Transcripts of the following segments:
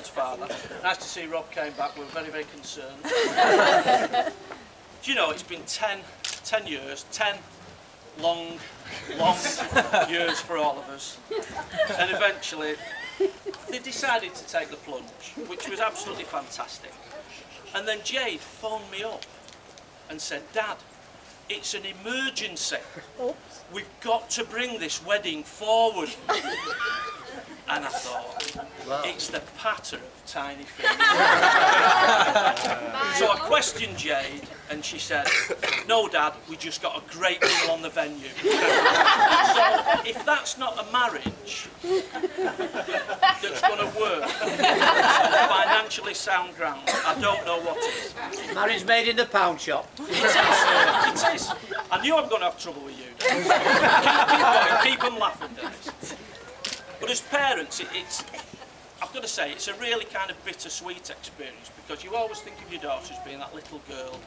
Jade's father. Nice to see Rob came back. We're very, very concerned. Do you know, it's been 10 years, 10 long years for all of us. And eventually, they decided to take the plunge, which was absolutely fantastic. And then Jade phoned me up and said, Dad, it's an emergency. We've got to bring this wedding forward. And I thought, wow. It's the patter of tiny feet. So I questioned Jade, and she said, no, Dad, we just got a great deal on the venue. So if that's not a marriage that's going to work on financially sound ground, I don't know what is. Marriage made in the pound shop. It is. I knew I'm going to have trouble with you. Keep them laughing, Dennis. But as parents, I've got to say, it's a really kind of bittersweet experience, because you always think of your daughter as being that little girl,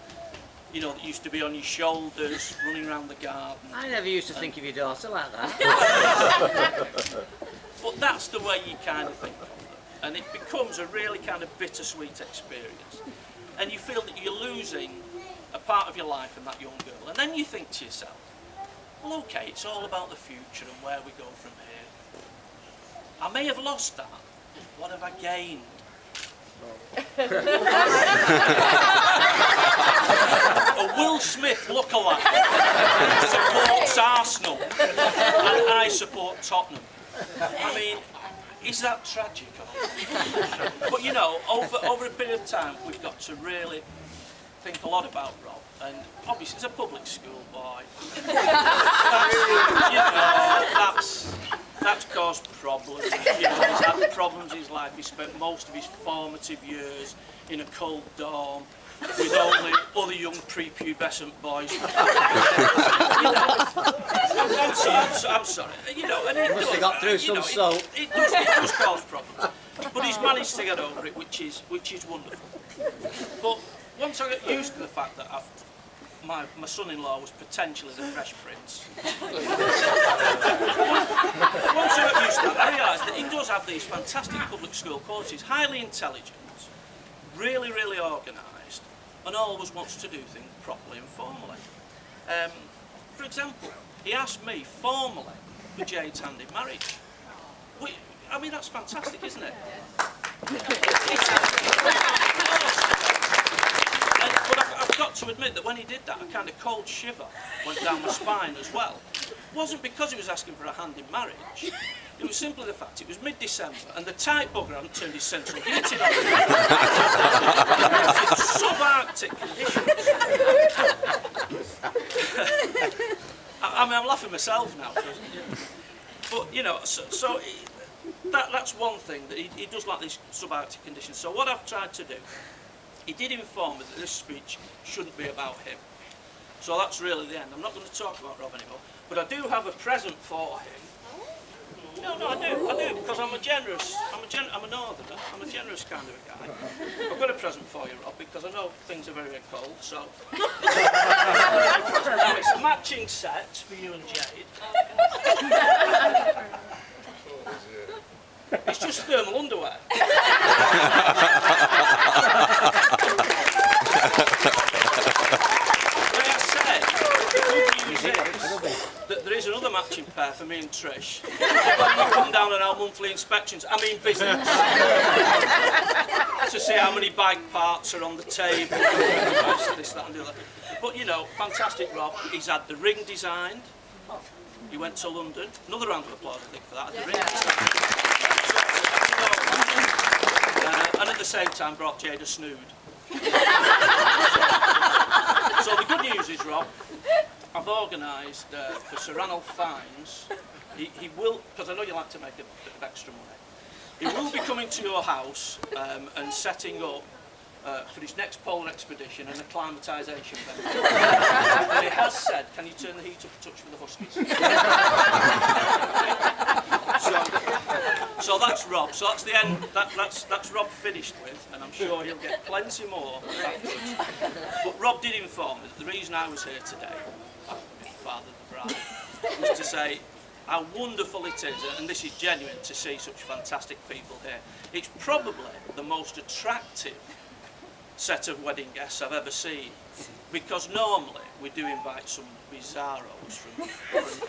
you know, that used to be on your shoulders, running around the garden. I never used to think of your daughter like that. But that's the way you kind of think of them. And it becomes a really kind of bittersweet experience. And you feel that you're losing a part of your life in that young girl. And then you think to yourself, well, okay, it's all about the future and where we go from here. I may have lost that. What have I gained? A Will Smith lookalike supports Arsenal, and I support Tottenham. I mean, is that tragic? But you know, over a period of time, we've got to really think a lot about Rob. And obviously, he's a public school boy. That's caused problems. You know, he's had problems in his life. He spent most of his formative years in a cold dorm with only other young prepubescent boys. You know, I'm sorry. You know, and it must have got through some soap. It does cause problems, but he's managed to get over it, which is wonderful. But once I got used to the fact that my son-in-law was potentially the Fresh Prince. Once I got used to that, I realised that he does have these fantastic public school qualities, highly intelligent, really, really organised, and always wants to do things properly and formally. For example, he asked me formally for Jade's hand in marriage. I mean, that's fantastic, isn't it? But I've got to admit that when he did that, a kind of cold shiver went down my spine as well. It wasn't because he was asking for a hand in marriage. It was simply the fact it was mid-December and the tight bugger hadn't turned his central heating on. It's sub-Arctic conditions. I mean, I'm laughing myself now. But, you know, so that's one thing, that he does like these sub-Arctic conditions. So what I've tried to do, he did inform me that this speech shouldn't be about him. So that's really the end. I'm not going to talk about Rob anymore, but I do have a present for him. No, I do, because I'm a northerner, I'm a generous kind of a guy. I've got a present for you, Rob, because I know things are very, very cold, so. Now, it's a matching set for you and Jade. It's just thermal underwear. May I say, the good news is that there is another matching pair for me and Trish. When we come down on our monthly inspections, I mean visits, to see how many bike parts are on the table, this, that and the other. But you know, fantastic Rob, he's had the ring designed, he went to London, another round of applause I think for that, the ring designed. And at the same time brought Jade a snood. So the good news is, Rob, I've organised for Sir Ranulph Fiennes. He will, because I know you like to make a bit of extra money, he will be coming to your house and setting up for his next polar expedition an acclimatisation venue. And he has said, can you turn the heat up a touch for the Huskies? So that's Rob. So that's the end. That's Rob finished with, and I'm sure he'll get plenty more afterwards. But Rob did inform me that the reason I was here today, father of the bride, was to say, how wonderful it is, and this is genuine, to see such fantastic people here. It's probably the most attractive set of wedding guests I've ever seen, because normally we do invite some bizarros from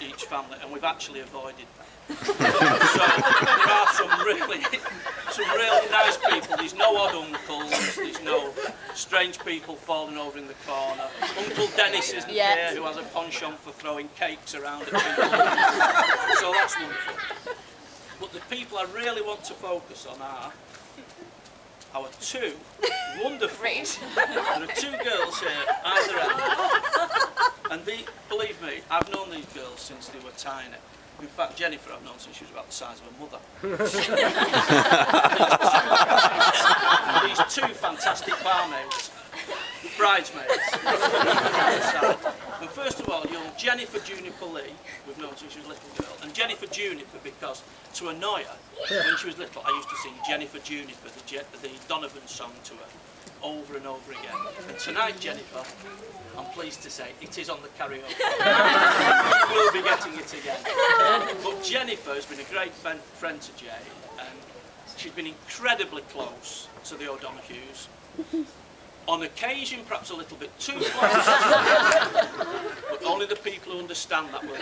each family, and we've actually avoided that. So there are some really nice people. There's no odd uncles, there's no strange people falling over in the corner. Uncle Dennis isn't here, who has a penchant for throwing cakes around at people. So that's wonderful. But the people I really want to focus on are our two wonderful, there are two girls here, either end. And believe me, I've known these girls since they were tiny. In fact, Jennifer I've known since she was about the size of her mother. These two fantastic barmaids, bridesmaids. And first of all, young Jennifer Juniper Lee, we've known since she was a little girl, and Jennifer Juniper because, to annoy her, when she was little, I used to sing Jennifer Juniper, the Donoughue song to her, over and over again. And tonight, Jennifer, I'm pleased to say, it is on the karaoke. We'll be getting it again. But Jennifer has been a great friend to Jade, and she's been incredibly close to the O'Donoughus. On occasion, perhaps a little bit too close, but only the people who understand that will.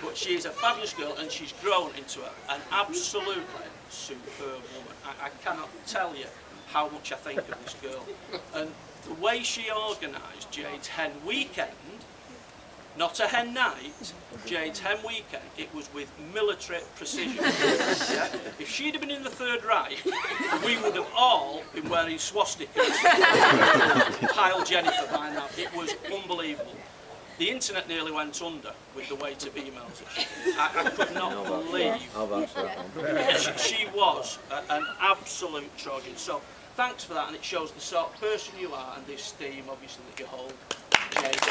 But she is a fabulous girl, and she's grown into an absolutely superb woman. I cannot tell you how much I think of this girl. And the way she organised Jade's hen weekend, not a hen night, Jade's hen weekend, it was with military precision. Yeah? If she'd have been in the Third Reich, we would have all been wearing swastikas. Heil Jennifer by now. It was unbelievable. The internet nearly went under with the weight of emails that she did. I could not believe she was an absolute Trojan. So thanks for that, and it shows the sort of person you are and the esteem, obviously, that you hold. Jade.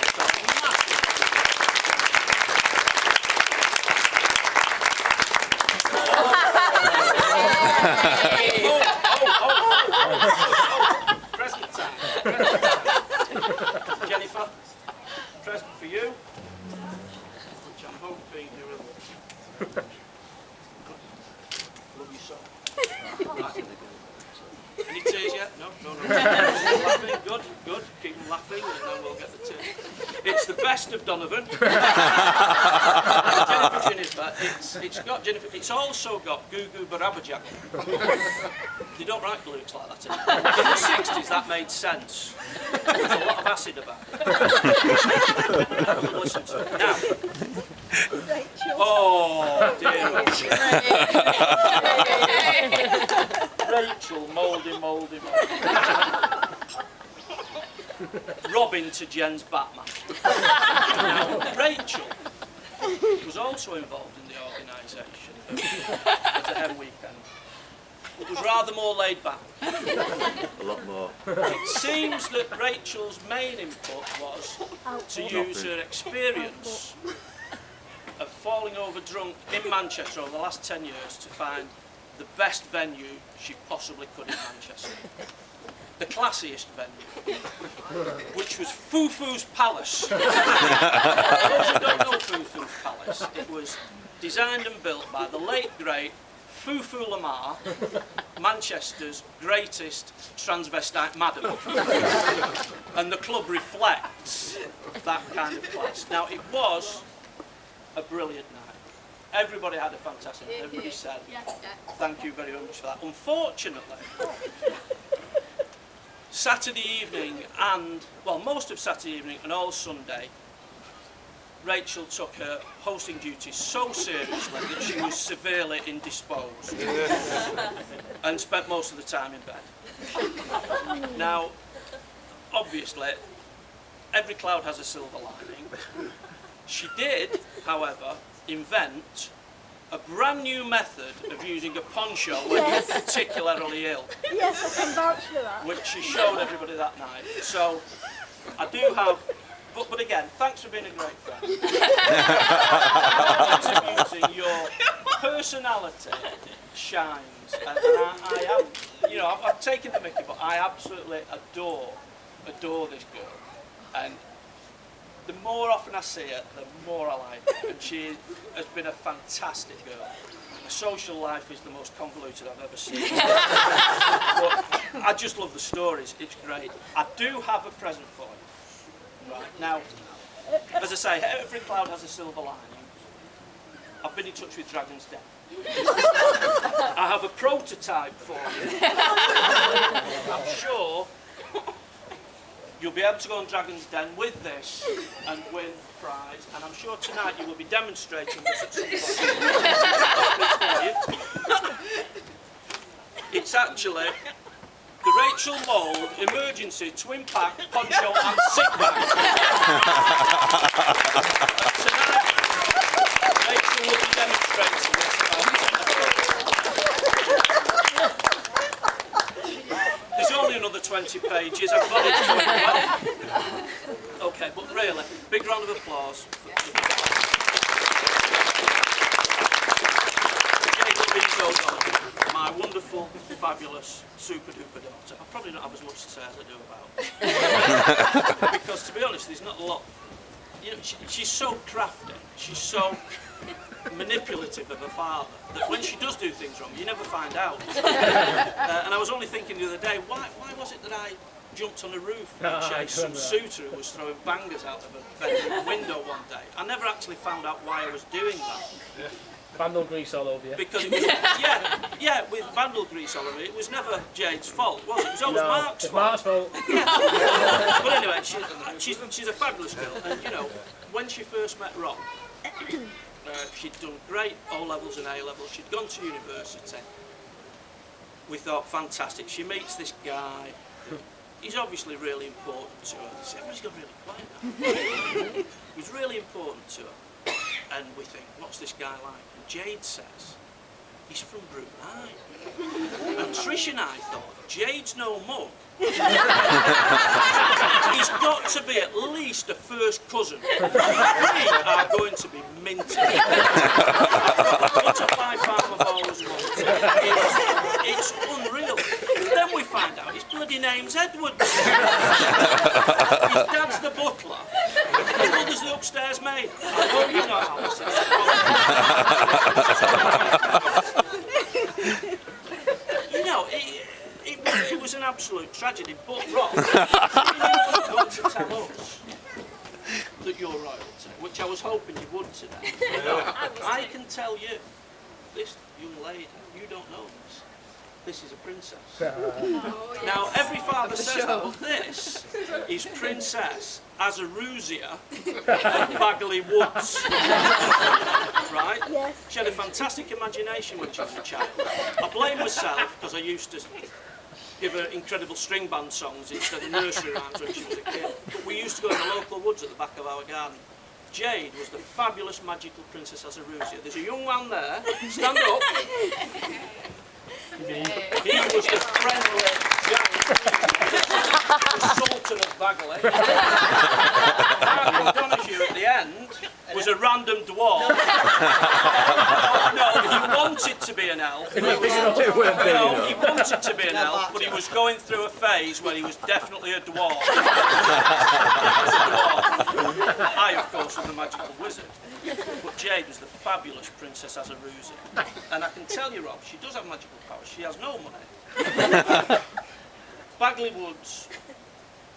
Present time. Jennifer, present for you, which I'm hoping you will love you so. Any tears yet? No. Laughing, good. Keep them laughing, and then we'll get the tears. It's the best of Donoughue. Jennifer, it's got Jennifer. It's also got Goo Goo Barabajak. They don't write lyrics like that anymore. In the '60s, that made sense. There's a lot of acid about it. Listen to it now. Oh dear. Rachel, mouldy. Robin to Jen's Batman. Now, Rachel was also involved in the organisation of the hen weekend. It was rather more laid back. A lot more. It seems that Rachel's main input was to use her experience of falling over drunk in Manchester over the last 10 years to find the best venue she possibly could in Manchester. The classiest venue, which was Fufu's Palace. For those who don't know Fufu's Palace, it was designed and built by the late great Fufu Lamar, Manchester's greatest transvestite madam. And the club reflects that kind of class. Now, it was a brilliant night. Everybody had a fantastic night. Everybody said, thank you very much for that. Unfortunately, Saturday evening and, well, most of Saturday evening and all Sunday, Rachel took her hosting duties so seriously that she was severely indisposed and spent most of the time in bed. Now, obviously, every cloud has a silver lining. She did, however, invent a brand new method of using a poncho when you're particularly ill. Yes, I can vouch for that. Which she showed everybody that night. So, I do have, but again, thanks for being a great friend. Using your personality shines, and I am, you know, I've taken the mickey, but I absolutely adore this girl, and the more often I see her, the more I like her. And she has been a fantastic girl. Her social life is the most convoluted I've ever seen. But I just love the stories, it's great. I do have a present for you. Right, now, as I say, every cloud has a silver lining. I've been in touch with Dragon's Den. I have a prototype for you. I'm sure you'll be able to go on Dragon's Den with this and win the prize. And I'm sure tonight you will be demonstrating this at some point. It's actually the Rachel Mould Emergency Twin Pack Poncho and Sit Bag. Tonight, Rachel will be demonstrating this. There's only another 20 pages. I've got it doing well. Okay, but really, big round of applause. My wonderful, fabulous, super duper daughter. I probably don't have as much to say as I do about her. Because to be honest, there's not a lot. You know, she's so crafty, she's so manipulative of her father, that when she does do things wrong, you never find out. And I was only thinking the other day, why was it that I jumped on a roof and chased some suitor who was throwing bangers out of a bedroom window one day? I never actually found out why I was doing that. Yeah. Vandal grease all over you. Because it was, yeah, with vandal grease all over it, it was never Jade's fault, was it? It was always Mark's fault. Mark's fault. But anyway, she's a fabulous girl, and you know, when she first met Rob, she'd done great O-levels and A-levels, she'd gone to university. We thought, fantastic, she meets this guy, he's obviously really important to her. Everybody's got really quiet now. He's really important to her. And we think, what's this guy like? And Jade says, he's from Brunei. And Trish and I thought, Jade's no mug. He's got to be at least a first cousin. We are going to be minted. Butterfly farm of always wanted. It's unreal. Then we find out his bloody name's Edwards. His dad's the butler. His mother's the upstairs maid. I hope you know how this is. You know, it was an absolute tragedy, but Rob, you want to tell us that you're royalty, which I was hoping you would today. I can tell you, this young lady, you don't know this. This is a princess. Now, every father says that, but this is Princess Azaruzia of Bagley Woods. Right? Yes. She had a fantastic imagination when she was a child. I blame myself because I used to give her incredible string band songs instead of nursery rhymes when she was a kid. But we used to go in the local woods at the back of our garden. Jade was the fabulous magical Princess Azaruzia. There's a young man there. Stand up. He was the friendly giant, the Sultan of Bagley. Mark Donoughue at the end was a random dwarf. No, he wanted to be an elf. He wanted to be an elf, but he was going through a phase where he was definitely a dwarf. I, of course, was the magical wizard. But Jade was the fabulous Princess Azaruzia. And I can tell you, Rob, she does have magical powers. She has no money. Bagley Woods,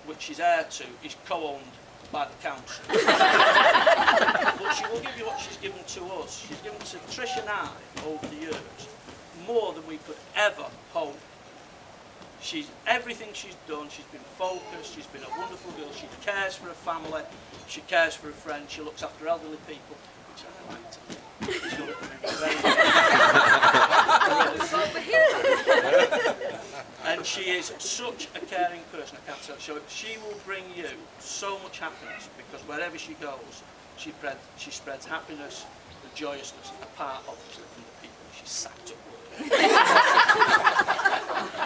which she's heir to, is co-owned by the council. But she will give you what she's given to us. She's given to Trish and I, over the years, more than we could ever hope. Everything she's done, she's been focused, she's been a wonderful girl, she cares for her family, she cares for her friends, she looks after elderly people, which I like to think. She's going to come in very and she is such a caring person, I can't tell you. So she will bring you so much happiness, because wherever she goes, she spreads happiness and joyousness, apart obviously from the people she's sacked up with.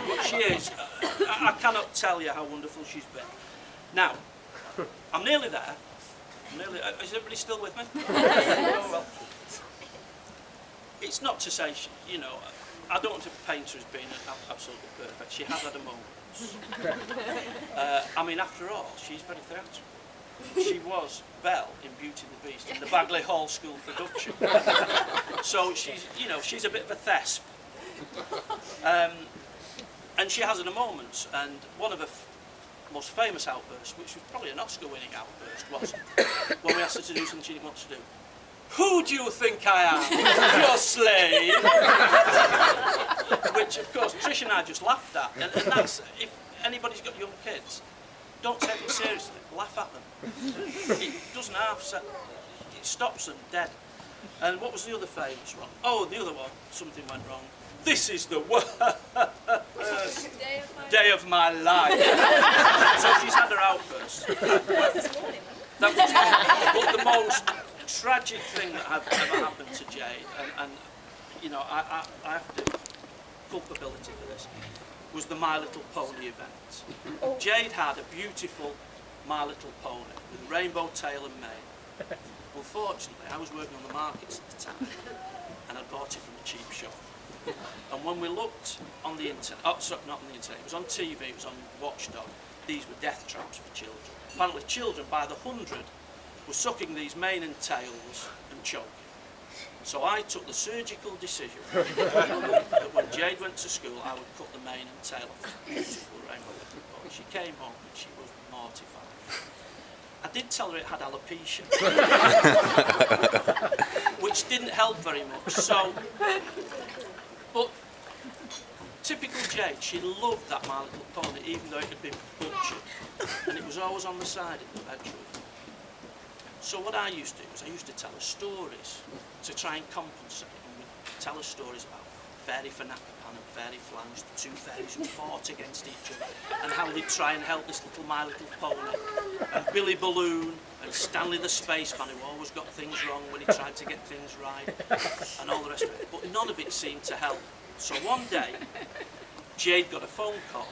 But she is, I cannot tell you how wonderful she's been. Now, I'm nearly there. Is everybody still with me? Oh, well. It's not to say, you know, I don't want to paint her as being absolutely perfect. She has had a moment. I mean, after all, she's very theatrical. she was Belle in Beauty and the Beast in the Bagley Hall School production. So she's a bit of a thesp. And she has her moments, and one of her most famous outbursts, which was probably an Oscar-winning outburst, was when we asked her to do something she didn't want to do. Who do you think I am? Your slave? Which, of course, Trish and I just laughed at. And that's, if anybody's got young kids, don't take them seriously. Laugh at them. It doesn't it stops them dead. And what was the other famous one? Oh, the other one, something went wrong. This is the worst day of my life. So she's had her outburst. That was but the most tragic thing that ever happened to Jade, and I have to culpability for this, was the My Little Pony event. Jade had a beautiful My Little Pony with rainbow tail and mane. Unfortunately, I was working on the markets at the time, and I bought it from a cheap shop. And when we looked on the internet, sorry, not on the internet, it was on TV, it was on Watchdog, these were death traps for children. Apparently children by the 100 were sucking these mane and tails and choking. So I took the surgical decision that when Jade went to school, I would cut the mane and tail off the beautiful rainbow little pony. She came home and she was mortified. I did tell her it had alopecia, which didn't help very much. So, but typical Jade, she loved that My Little Pony, even though it had been butchered, and it was always on the side in the bedroom. So what I used to do was I used to tell her stories to try and compensate, and we'd tell her stories about Fairy Fanapapan and Fairy Flange, the two fairies who fought against each other, and how they'd try and help this little My Little Pony, and Billy Balloon, and Stanley the Spaceman, who always got things wrong when he tried to get things right, and all the rest of it. But none of it seemed to help. So one day, Jade got a phone call.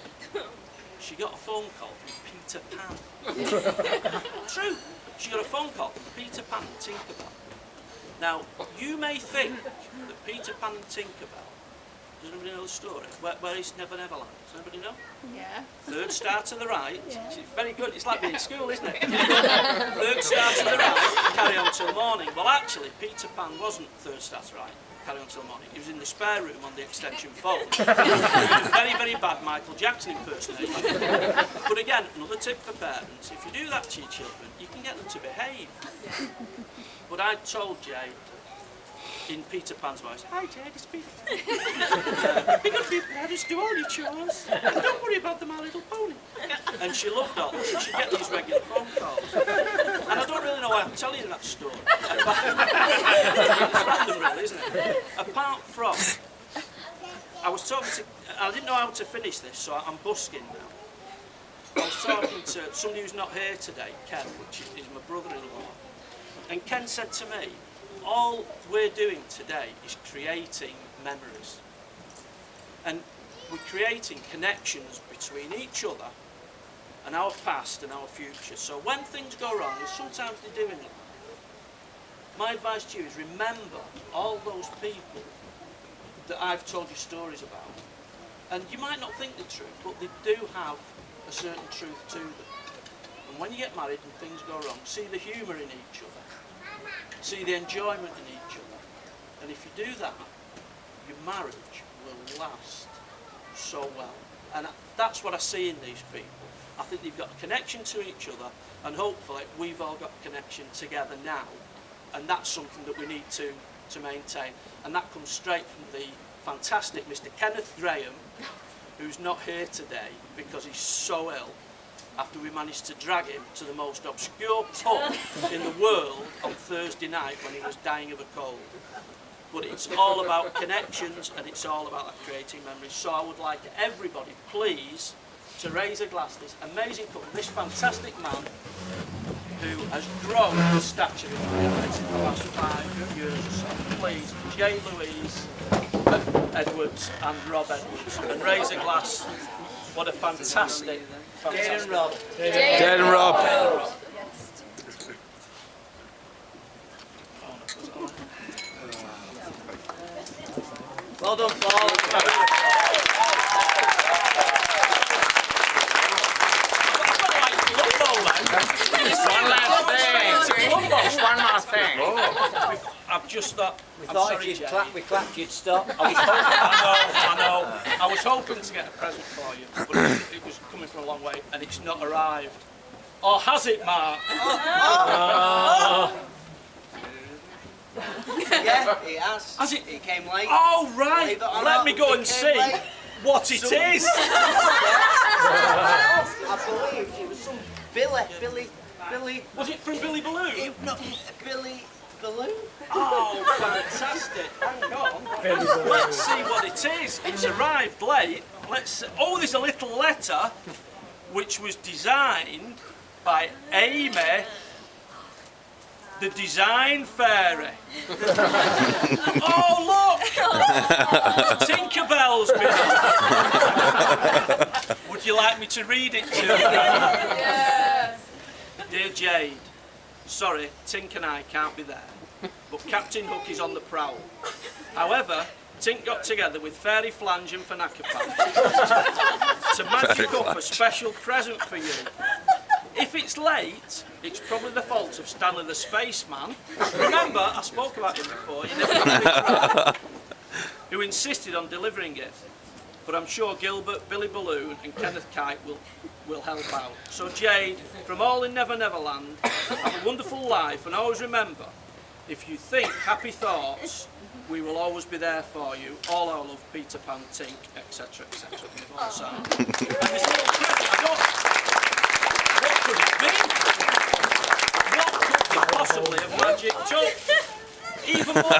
She got a phone call from Peter Pan. True. She got a phone call from Peter Pan and Tinkerbell. Now, you may think that Peter Pan and Tinkerbell, does anybody know the story? Where is Never Never Land? Does anybody know? Yeah. Third star to the right. Yeah. It's very good. It's like being in school, isn't it? Third star to the right, carry on till morning. Well, actually, Peter Pan wasn't third star to the right, carry on till morning. He was in the spare room on the extension phone. He was a very, very bad Michael Jackson impersonator. But again, another tip for parents, if you do that to your children, you can get them to behave. But I told Jade, in Peter Pan's voice, "Hi Jade, it's Peter Pan. You're going to be there, just do all your chores. Don't worry about the My Little Pony." And she loved all this, and she'd get these regular phone calls. And I don't really know why I'm telling you that story. It's random really, isn't it? Apart from, I didn't know how to finish this, so I'm busking now. I was talking to somebody who's not here today, Ken, which is my brother-in-law. And Ken said to me, all we're doing today is creating memories. And we're creating connections between each other and our past and our future. So when things go wrong, and sometimes they do in life, my advice to you is remember all those people that I've told you stories about. And you might not think they're true, but they do have a certain truth to them. And when you get married and things go wrong, see the humour in each other. See the enjoyment in each other. And if you do that, your marriage will last so well. And that's what I see in these people. I think they've got a connection to each other, and hopefully we've all got a connection together now. And that's something that we need to maintain. And that comes straight from the fantastic Mr. Kenneth Graham, who's not here today because he's so ill, after we managed to drag him to the most obscure pub in the world on Thursday night when he was dying of a cold. But it's all about connections, and it's all about creating memories. So I would like everybody, please, to raise a glass to this amazing couple, this fantastic man who has grown in stature in my eyes in the last 5 years or so. Please, Jade Louise Edwards and Rob Edwards, and raise a glass. What a fantastic. Jade and Rob. Jade and Rob. Well done, Paul. One last One more thing. I've just thought. We I'm thought sorry, if you'd Jade. clapped, you'd stop. I know. I was hoping to get a present for you, but it was coming from a long way and it's not arrived. Or has it, Mark? Yeah, it has. Has it? It came late. Oh, right. Believe it or Let not, me go it and came see late. what it is. I believe it was some Billy. Was it from Billy Balloon? No, Billy Balloon. Oh, fantastic. Hang on. Let's see what it is. It's arrived late. Let's see. Oh, there's a little letter which was designed by Amy, the design fairy. Oh, look! Tinkerbell's been. Would you like me to read it to you? Yes. Dear Jade, sorry, Tink and I can't be there, but Captain Hook is on the prowl. However, Tink got together with Fairy Flange and Fanakapan to magic up a special present for you. If it's late, it's probably the fault of Stanley the Spaceman. Remember, I spoke about him before, you never got it right, who insisted on delivering it. But I'm sure Gilbert, Billy Balloon and Kenneth Kite will help out. So Jade, from all in Never Never Land, have a wonderful life and always remember, if you think happy thoughts, we will always be there for you. All our love, Peter Pan, Tink, etc, etc. We've all signed. And this little present, what could it be? What could it possibly have magicked up? Even more.